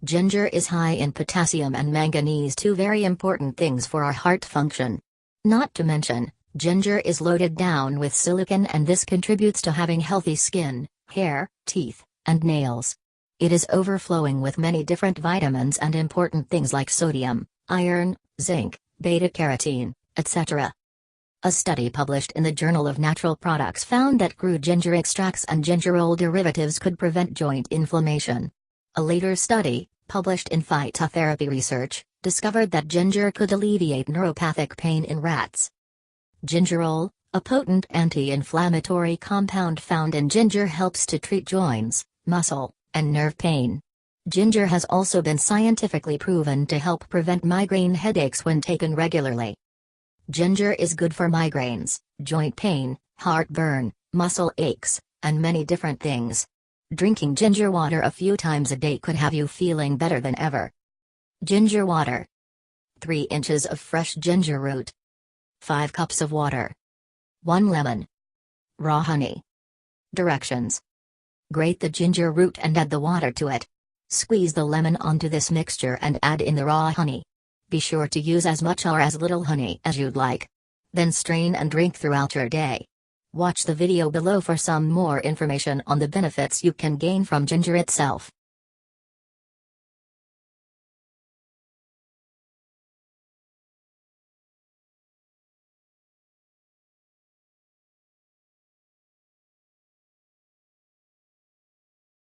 Ginger is high in potassium and manganese, two very important things for our heart function. Not to mention, ginger is loaded down with silicon, and this contributes to having healthy skin, hair, teeth, and nails. It is overflowing with many different vitamins and important things like sodium, iron, zinc, beta-carotene, etc. A study published in the Journal of Natural Products found that crude ginger extracts and gingerol derivatives could prevent joint inflammation. A later study, published in Phytotherapy Research, discovered that ginger could alleviate neuropathic pain in rats. Gingerol, a potent anti-inflammatory compound found in ginger, helps to treat joints, muscle, and nerve pain. Ginger has also been scientifically proven to help prevent migraine headaches when taken regularly. Ginger is good for migraines, joint pain, heartburn, muscle aches, and many different things. Drinking ginger water a few times a day could have you feeling better than ever. Ginger water. 3 inches of fresh ginger root. 5 cups of water. 1 lemon. Raw honey. Directions. Grate the ginger root and add the water to it. Squeeze the lemon onto this mixture and add in the raw honey. Be sure to use as much or as little honey as you'd like. Then strain and drink throughout your day. Watch the video below for some more information on the benefits you can gain from ginger itself.